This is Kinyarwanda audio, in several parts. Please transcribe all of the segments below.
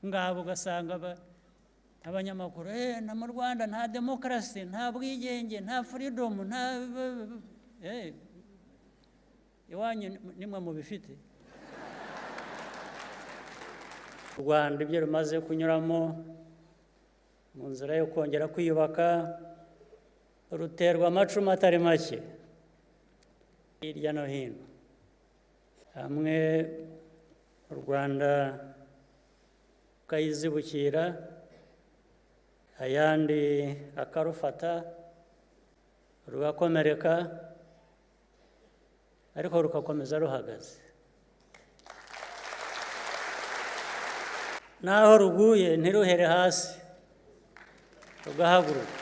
ngabo ugasanga abanyamakuru na mu Rwanda nta demokarasi, nta bwigenge, nta freedom, nta iwanyu nimwe mubifite. U Rwanda ibyo rumaze kunyuramo mu nzira yo kongera kwiyubaka, ruterwa amacumu atari make hirya no hino. Hamwe u Rwanda rukayizibukira, ayandi akarufata rugakomereka, ariko rugakomeza ruhagaze. Naho ruguye ntiruhere hasi, rugahaguruka.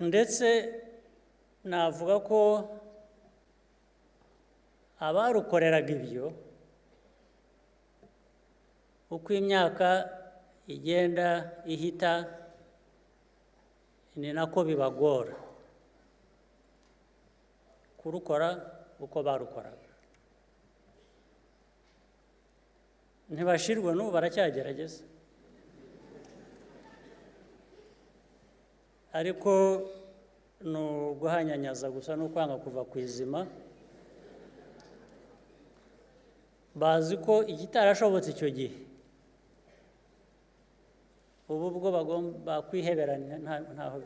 Ndetse navuga ko abarukoreraga ibyo, uko imyaka igenda ihita ni nako bibagora kurukora uko barukoraga. Ntibashirwa n'ubu baracyagerageza, ariko ni uguhanyanyaza gusa n'ukwanga kuva ku izima. Bazi ko igitarashobotse icyo gihe ubu bwo bagomba kwiheberanya ntaho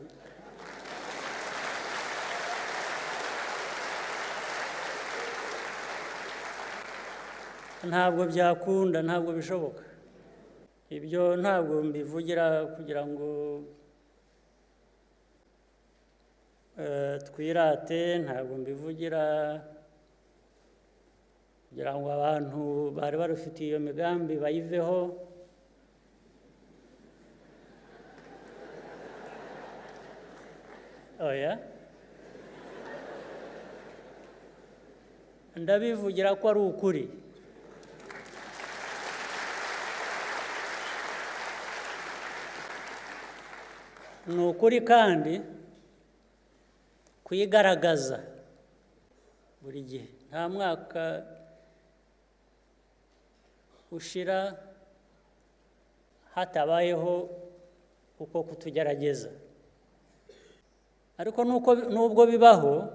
ntabwo byakunda, ntabwo bishoboka. Ibyo ntabwo mbivugira kugira ngo twirate, ntabwo mbivugira kugira ngo abantu bari barufitiye iyo migambi bayiveho. Oya, ndabivugira ko ari ukuri. Ni ukuri kandi kuyigaragaza buri gihe. Nta mwaka ushira hatabayeho uko kutugerageza. Ariko nubwo bibaho,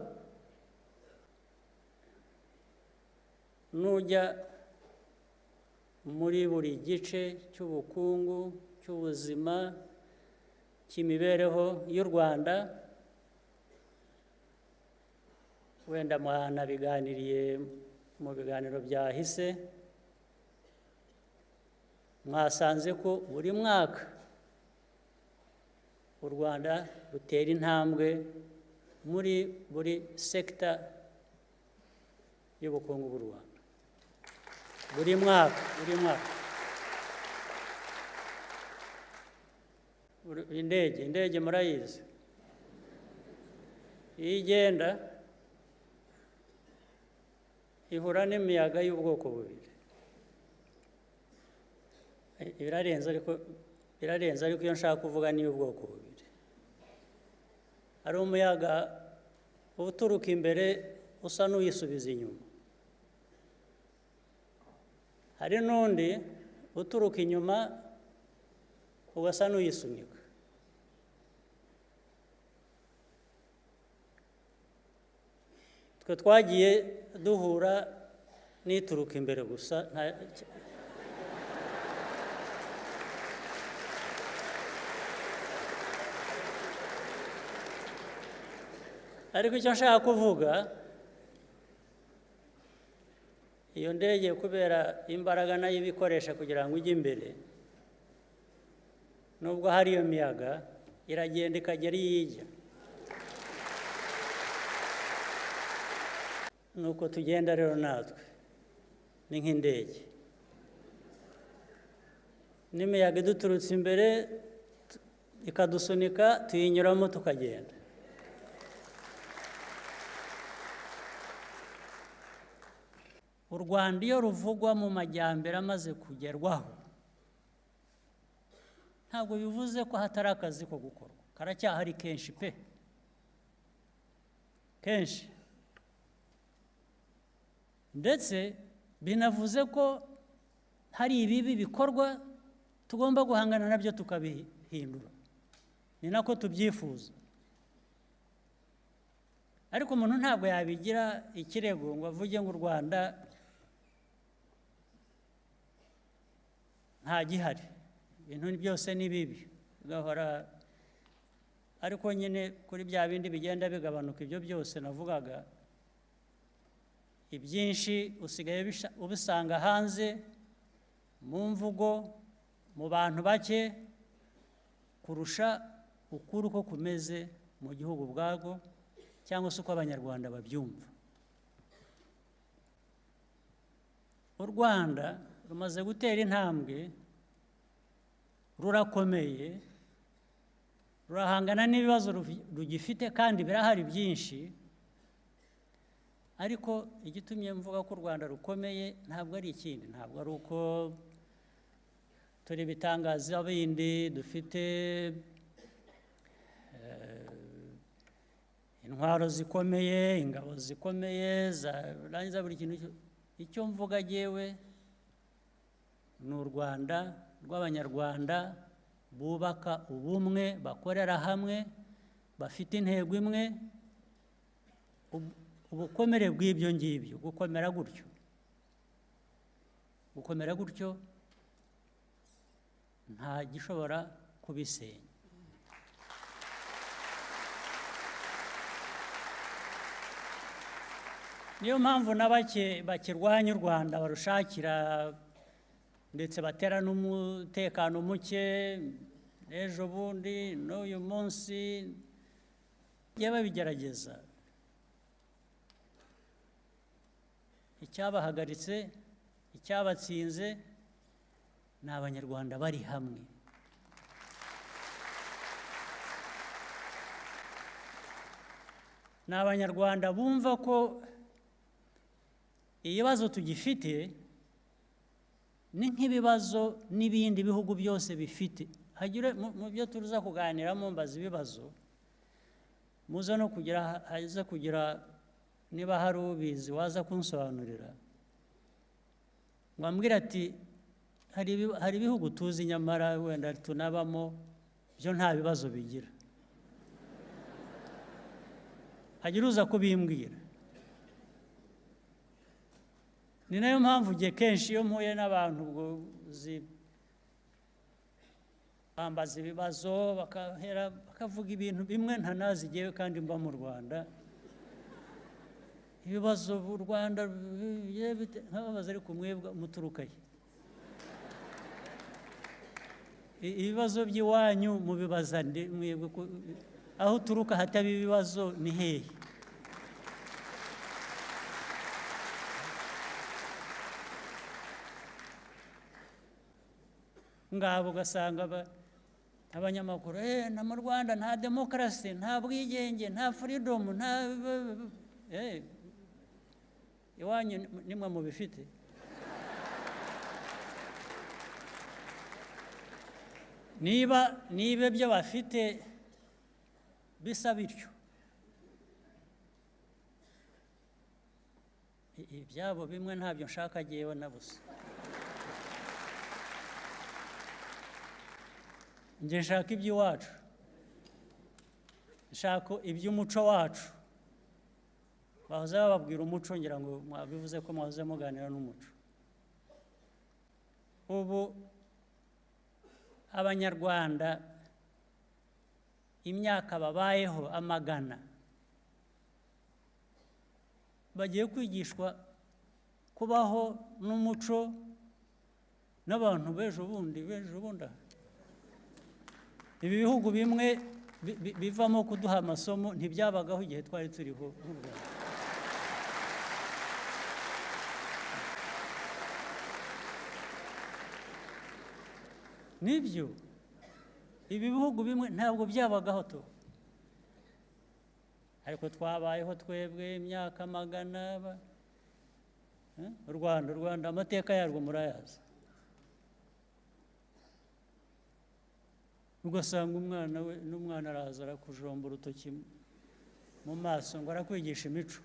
nujya muri buri gice cy'ubukungu, cy'ubuzima, cy'imibereho y'u Rwanda, wenda mwanabiganiriye mu biganiro byahise, mwasanze ko buri mwaka u Rwanda rutera intambwe muri buri sekita y'ubukungu bw'u Rwanda. Buri mwaka. Indege murayizi, iyo igenda ihura n'imiyaga y'ubwoko bubiri. Birarenze ariko iyo nshaka kuvuga ni ubwoko bubiri. Hari umuyaga uturuka imbere usa n'uyisubiza inyuma, hari n'undi uturuka inyuma ugasa n'uyisunika. Twe twagiye duhura n'ituruka imbere gusa, ariko icyo nshaka kuvuga, iyo ndege kubera imbaraga nayo ibikoresha kugira ngo ijye imbere, nubwo hari iyo miyaga iragenda ikagera iyo ijya. Nuko tugenda rero natwe ni nk'indege, n'imiyaga iduturutse imbere ikadusunika, tuyinyuramo tukagenda. U Rwanda iyo ruvugwa mu majyambere amaze kugerwaho, ntabwo bivuze ko hatari akazi ko gukorwa. Karacyahari kenshi pe, kenshi. Ndetse binavuze ko hari ibibi bikorwa tugomba guhangana nabyo tukabihindura, ni nako tubyifuza. Ariko umuntu ntabwo yabigira ikirego ngo avuge ngo u Rwanda nta gihari, ibintu byose ni bibi, bigahora. Ariko nyine kuri bya bindi bigenda bigabanuka, ibyo byose navugaga, ibyinshi usigaye ubisanga hanze mu mvugo, mu bantu bake, kurusha ukuri uko kumeze mu gihugu ubwabwo cyangwa se uko Abanyarwanda babyumva. U Rwanda rumaze gutera intambwe, rurakomeye, rurahangana n'ibibazo rugifite kandi birahari byinshi. Ariko igitumye mvuga ko u Rwanda rukomeye ntabwo ari ikindi, ntabwo ari uko turi ibitangaza bindi dufite intwaro zikomeye, ingabo zikomeye zarangiza buri kintu. Icyo mvuga jyewe ni u Rwanda rw'Abanyarwanda bubaka ubumwe, bakorera hamwe, bafite intego imwe. Ubukomere bw'ibyo ngibyo, gukomera gutyo nta gishobora kubisenya. Niyo mpamvu na bake bakirwanya u Rwanda barushakira ndetse batera n'umutekano muke, ejo bundi n'uyu munsi babigerageza. Icyabahagaritse, icyabatsinze ni Abanyarwanda bari hamwe. Ni Abanyarwanda bumva ko ibibazo tugifite ni nk'ibibazo n'ibindi bihugu byose bifite. Mu byo tuza kuganiramo mbaza ibibazo, muze no kugira niba hari ubizi waza kunsobanurira, wambwira ati hari ibihugu tuzi nyamara wenda tunabamo byo nta bibazo bigira. Hagira uza kubimbwira. Ni nayo mpamvu ngiye kenshi iyo mpuye n'abantu ubwo bambaza ibibazo bakavuga ibintu bimwe ntanazi jyewe kandi mba mu Rwanda. Ibibazo u Rwanda nkababaza ariko mwebwe muturukaye, ibibazo by'iwanyu mubibaza nde mwebwe? Aho uturuka hataba ibibazo ni hehe? Ngabo ugasanga abanyamakuru na mu Rwanda nta demokarasi, nta bwigenge, nta freedom, nta iwanyu nimwe mubifite. Niba ibyo bafite bisa bityo, ibyabo bimwe ntabyo nshaka jyewe na busa. Njye nshaka iby'iwacu, nshaka iby'umuco wacu. Bahoze bababwira umuco, ngira ngo mwabivuze ko mwahoze muganira n'umuco. Ubu Abanyarwanda imyaka babayeho amagana bagiye kwigishwa kubaho n'umuco n'abantu b'ejo bundi. Ibi bihugu bimwe bivamo kuduha amasomo ntibyabagaho igihe twari turiho nk'u Rwanda. Nibyo, ibi bihugu bimwe ntabwo byabagaho to, ariko twabayeho twebwe imyaka magana. U Rwanda amateka yarwo murayazi. Ugasanga n'umwana araza arakujomba urutoki mu maso ngo arakwigisha imico,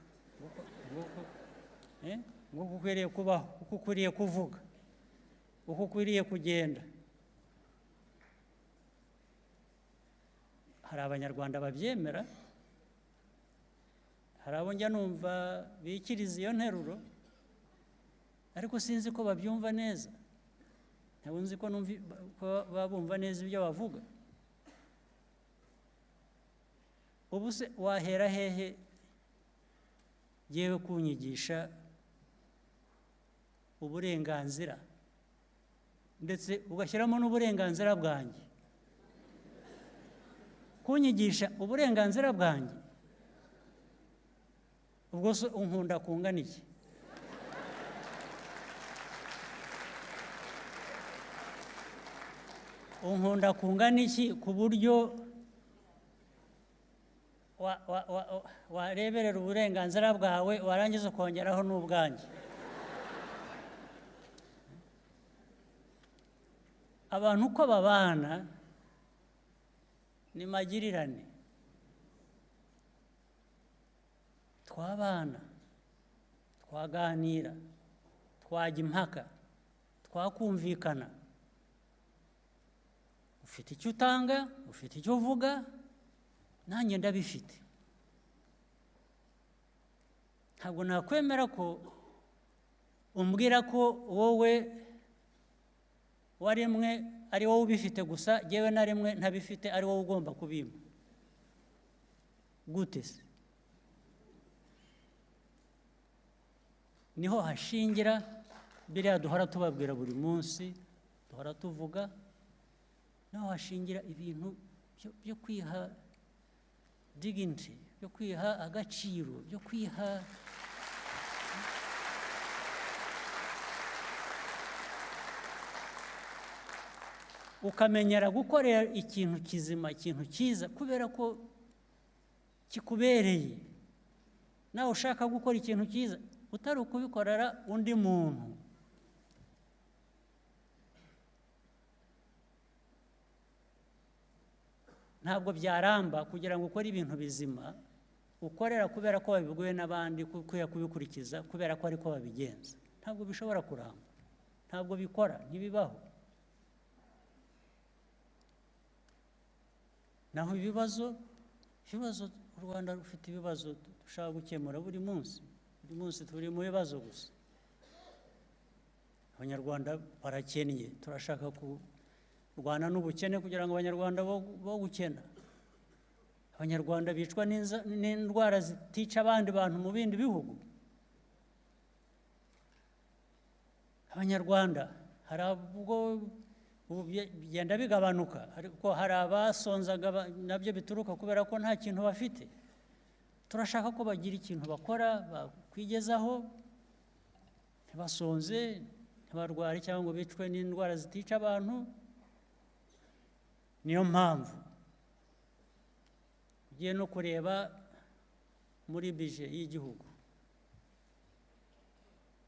ngo ukwiriye kubaho, uko ukwiriye kuvuga. uko ukwiriye kugenda. Hari abanyarwanda babyemera, hari abo njya numva bikiriza iyo nteruro, ariko sinzi ko babyumva neza. Ntabwo nzi ko baba bumva neza ibyo bavuga. Ubu se wahera hehe yewe kunyigisha uburenganzira, ndetse ugashyiramo n'uburenganzira bwanjye? Kunyigisha uburenganzira bwanjye, ubwo se unkunda kungana iki? Unkunda kungana iki ku buryo wareberera uburenganzira bwawe warangiza ukongeraho n'ubwanjye? Abantu uko babana ni magirirane. Twabana, twaganira, twajya impaka, twakumvikana. Ufite icyo utanga, ufite icyo uvuga, nanjye ndabifite. Ntabwo nakwemera ko umbwira ko wowe waremwe ari wowe ubifite gusa, jyewe na rimwe ntabifite ari wowe ugomba kubimpa. Gute se? Niho hashingira biriya duhora tubabwira buri munsi, duhora tuvuga, niho hashingira ibintu byo kwiha dignity, byo kwiha agaciro, byo kwiha ukamenyera gukorera ikintu kizima, ikintu cyiza, kubera ko kikubereye. Nawe ushaka gukora ikintu cyiza utari ukubikorera undi muntu. Ntabwo byaramba kugira ngo ukore ibintu bizima ukorera kubera ko babibwiwe n'abandi, ukwiye kubikurikiza kubera ko ariko babigenza. Ntabwo bishobora kuramba, ntabwo bikora, ntibibaho. Naho ibibazo u Rwanda rufite ibibazo dushaka gukemura buri munsi. Buri munsi turi mu bibazo gusa. Abanyarwanda barakennye, turashaka kurwana n'ubukene kugira ngo abanyarwanda bo gukena. Abanyarwanda bicwa n'indwara zitica abandi bantu mu bindi bihugu. Abanyarwanda hari ubwo bigenda bigabanuka, ariko hari abasonzaga nabyo bituruka kubera ko nta kintu bafite. Turashaka ko bagira ikintu bakora, bakwigezaho, ntibasonze, ntibarware cyangwa ngo bicwe n'indwara zitica abantu. Niyo mpamvu ugiye no kureba muri bije y'igihugu,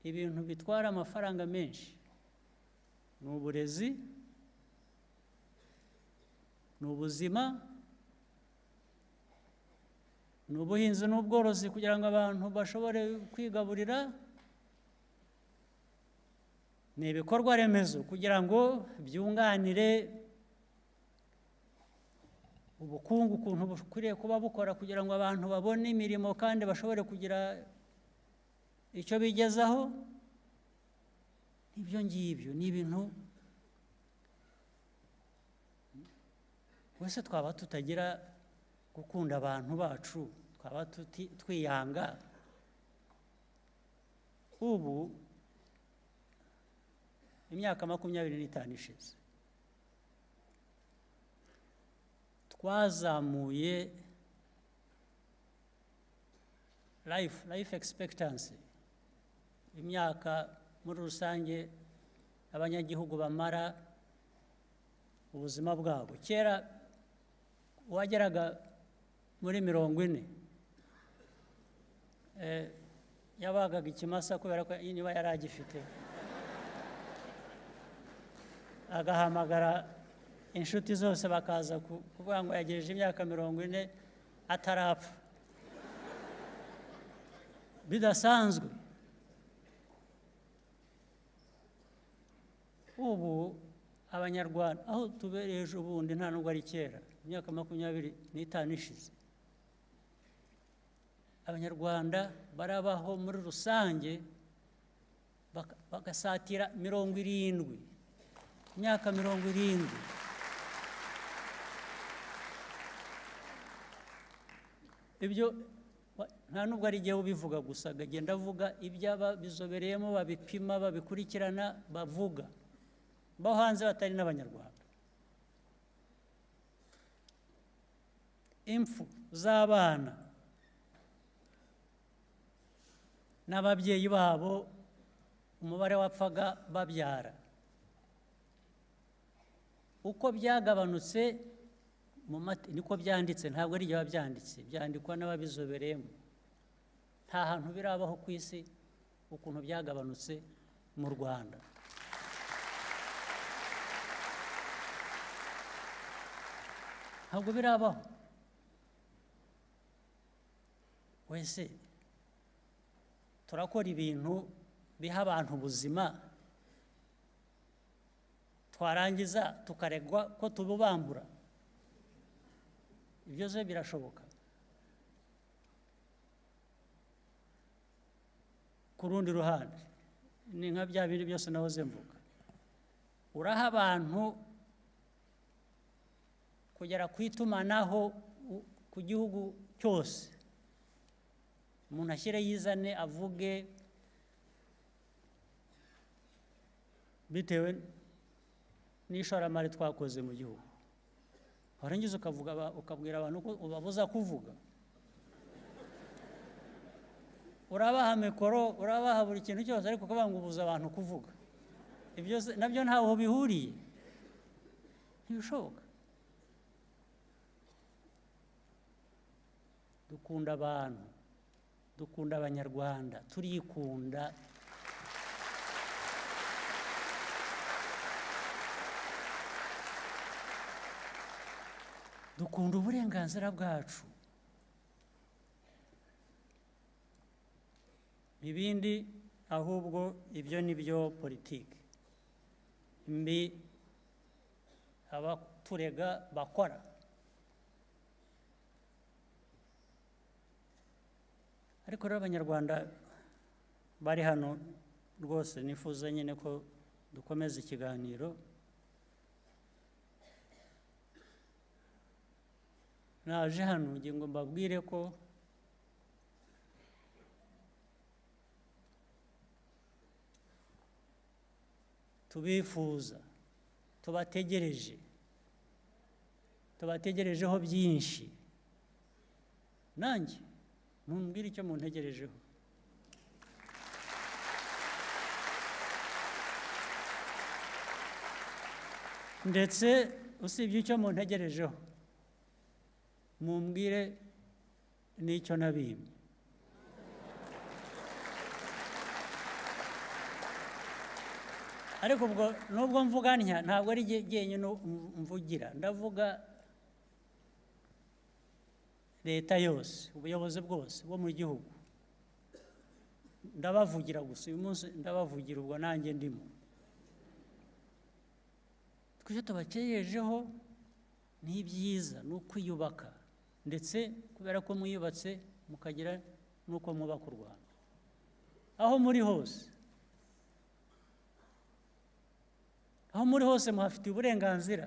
ibintu bitwara amafaranga menshi ni uburezi, ni ubuzima, ni ubuhinzi n'ubworozi kugira ngo abantu bashobore kwigaburira, ni ibikorwa remezo kugira ngo byunganire ubukungu ukuntu bukwiriye kuba bukora, kugira ngo abantu babone imirimo kandi bashobore kugira icyo bigezaho. Ibyo ngibyo ni ibintu wese twaba tutagira gukunda abantu bacu, twaba twiyanga. Ubu imyaka 25 ishize twazamuye life expectancy, imyaka muri rusange abanyagihugu bamara ubuzima bwabo. Kera wageraga muri 40 yabagaga ikimasa kubera ko niba yari agifite, agahamagara inshuti zose bakaza kuvuga ngo yagejeje imyaka 40 atarapfa. Bidasanzwe. ubu abanyarwanda aho tubereye ejo bundi nta nubwo ari kera, imyaka 25 ishize, abanyarwanda barabaho muri rusange bagasatira 70, imyaka 70. Ibyo nta nubwo ari igihe ubivuga gusa, agenda avuga iby'aba bizobereyemo babipima babikurikirana bavuga, bo hanze batari n'abanyarwanda. Impfu z'abana n'ababyeyi babo, umubare wapfaga babyara, uko byagabanutse niko byanditse, ntabwo ari igihe babyanditse, byandikwa n'ababizobereyemo. Nta hantu birabaho ku isi ukuntu byagabanutse mu Rwanda. Ntabwo birabaho. Wese turakora ibintu biha abantu ubuzima, twarangiza tukaregwa ko tububambura. Ibyo se birashoboka? Ku rundi ruhande ni nka bya bindi byose nahoze mvuga, uraha abantu kugera ku itumanaho ku gihugu cyose, umuntu ashyire yizane avuge bitewe n'ishoramari twakoze mu gihugu, warangiza ukabwira abantu ko ubabuza kuvuga. Urabaha mikoro, urabaha buri kintu cyose, ariko ukavuga ngo ubuza abantu kuvuga. Ibyo nabyo ntaho bihuriye, ntibishoboka. Dukunda abantu, dukunda abanyarwanda, turikunda. Dukunda uburenganzira bwacu. Ibindi ahubwo ibyo ni byo politiki mbi abaturega bakora. Ariko rero abanyarwanda bari hano rwose nifuza nyine ko dukomeza ikiganiro. Naje hano ngiye ngo mbabwire ko tubifuza, tubategerejeho byinshi. Nanjye mumbwire icyo muntegerejeho. Ndetse usibye icyo muntegerejeho, mumbwire n'icyo nabimye. Ariko ubwo nubwo mvuga ntya, ntabwo ari jyenyine mvugira, ndavuga leta yose, ubuyobozi bwose bwo mu gihugu, ndabavugira gusa uyu munsi, ndabavugira ubwo nanjye ndimo. Twese tubakejejeho ni byiza, ni ukwiyubaka, ndetse kubera ko mwiyubatse mukagira n'uko mwubaka u Rwanda aho muri hose. Aho muri hose muhafitiye uburenganzira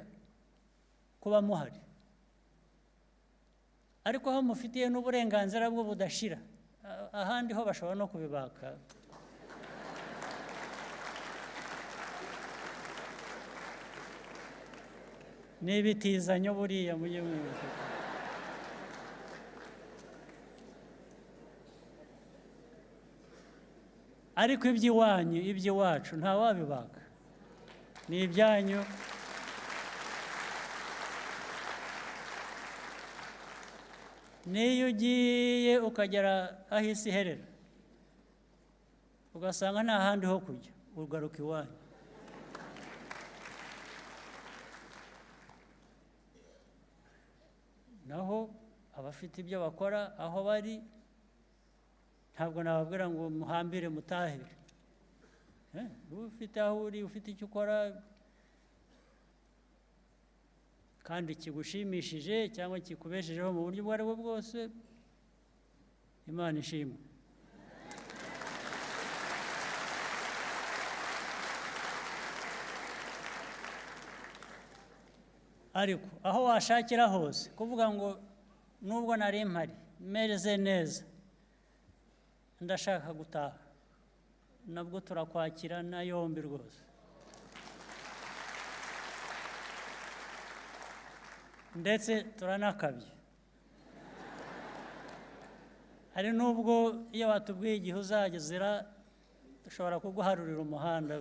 kuba muhari, ariko aho mufitiye n'uburenganzira bwo budashira, ahandi ho bashobora no kubibaka. N'ibitizanyo buriya mujye mwibuka. Ariko iby'iwanyu, iby'iwacu ntawabibaka, ni ibyanyu. N'iyo ugiye ukagera aho isi iherera ugasanga nta handi ho kujya, ugaruka iwanyu. Naho abafite ibyo bakora aho bari, ntabwo nababwira ngo muhambire mutahire. uba ufite aho uri, ufite icyo ukora kandi kigushimishije cyangwa kikubeshejeho mu buryo ubwo ari bwo bwose, Imana ishimwe. Ariko aho washakira hose kuvuga ngo nubwo nari mpari meze neza ndashaka gutaha, nabwo turakwakira na yombi rwose. Ndetse turanakabye, hari n'ubwo iyo watubwiye igihe uzagezera dushobora kuguharurira umuhanda.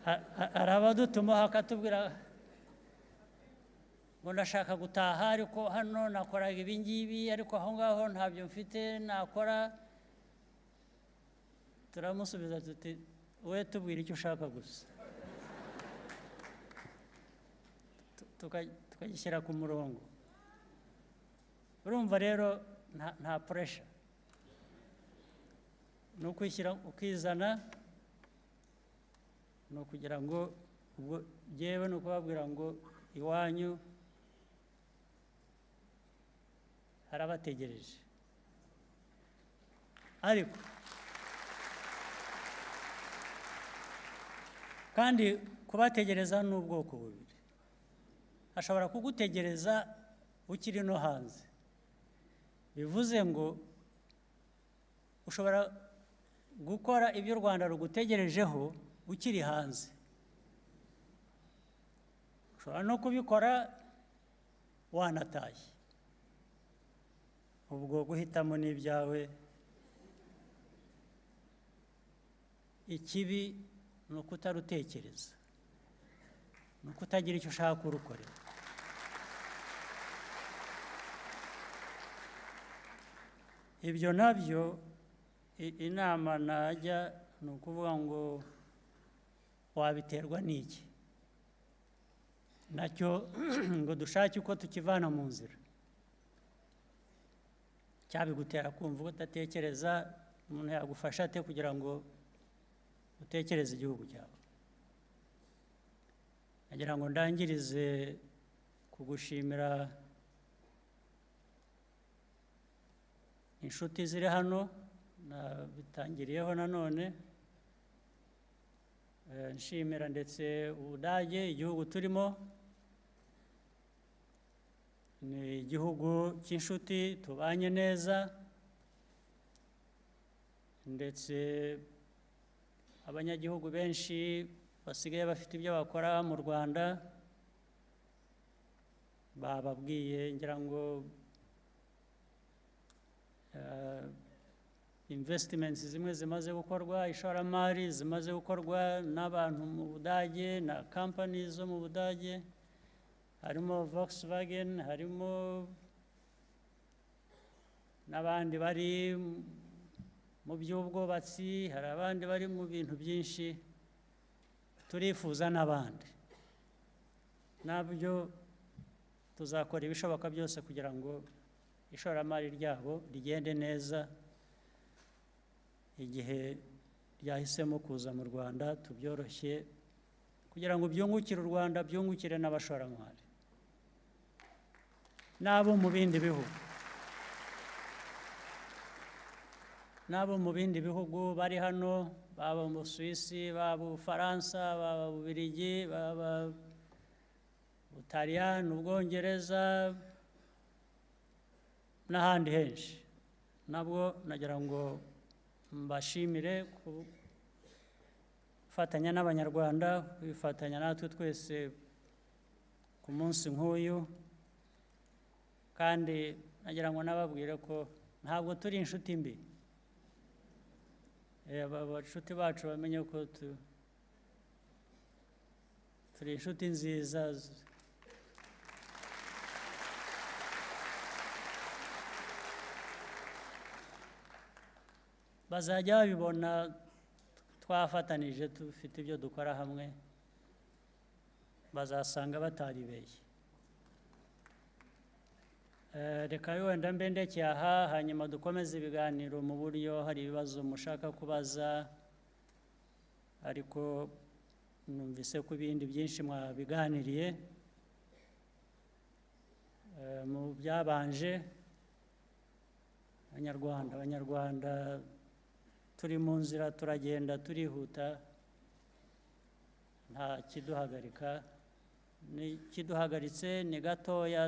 Hari abadutumaho akatubwira ngo ndashaka gutaha ariko hano nakoraga ibi ngibi ariko aho ngaho ntabyo mfite nakora. Turamusubiza tuti wowe tubwira icyo ushaka gusa, tukagishyira ku murongo. Urumva rero nta puresha, ni ukwishyira ukizana, ni ukugira ngo ubwo jyewe ni ukubabwira ngo iwanyu harabategereje. Ariko kandi kubategereza ni ubwoko bubiri. Hashobora kugutegereza ukiri no hanze, bivuze ngo ushobora gukora ibyo u Rwanda rugutegerejeho ukiri hanze. Ushobora no kubikora wanatashye. Ubwo guhitamo n'ibyawe. Ikibi ni ukutarutekereza, ni ukutagira icyo ushaka kurukorera. Ibyo nabyo inama najya ni ukuvuga ngo wabiterwa n'iki nacyo ngo dushake uko tukivana mu nzira. Cyabigutera kumva udatekereza, umuntu yagufasha ate kugira ngo utekereze igihugu cyawe. Nagira ngo ndangirize kugushimira inshuti ziri hano, bitangiriyeho nanone nshimira ndetse Ubudage, igihugu turimo ni igihugu cy'inshuti tubanye neza, ndetse abanyagihugu benshi basigaye bafite ibyo bakora mu Rwanda bababwiye, ngira ngo investments zimwe zimaze gukorwa, ishoramari zimaze gukorwa n'abantu mu Budage na companies zo mu Budage, harimo Volkswagen, harimo n'abandi bari mu by'ubwubatsi, hari abandi bari mu bintu byinshi. Turifuza n'abandi nabyo tuzakora ibishoboka byose kugira ngo ishoramari ryabo rigende neza. Igihe ryahisemo kuza mu Rwanda tubyoroshye kugira ngo byungukire u Rwanda, byungukire n'abashoramari n'abo mu bindi bihugu, n'abo mu bindi bihugu bari hano, baba mu Busuwisi, baba mu Bufaransa, baba mu Bubiligi, baba Butaliyani, Ubwongereza n'ahandi henshi. Nabwo nagira ngo mbashimire gufatanya n'Abanyarwanda, kwifatanya natwe twese ku munsi nk'uyu, kandi nagira ngo nababwire ko ntabwo turi inshuti mbi. Abashuti bacu bamenye ko turi inshuti nziza. Bazajya babibona twafatanije dufite ibyo dukora hamwe, bazasanga bataribeshye. reka wenda mbe ndekeye aha, hanyuma dukomeze ibiganiro mu buryo hari ibibazo mushaka kubaza, ariko numvise ko ibindi byinshi mwabiganiriye. Mu byabanje, abanyarwanda turi mu nzira, turagenda turihuta, nta kiduhagarika, n'ikiduhagaritse ni gatoya,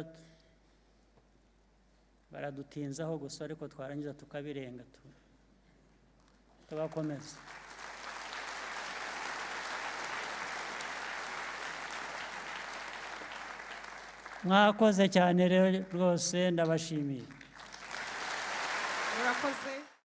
baradutinzaho gusa, ariko twarangiza tukabirenga tugakomeza. Mwakoze cyane rero rwose, ndabashimiye. Murakoze.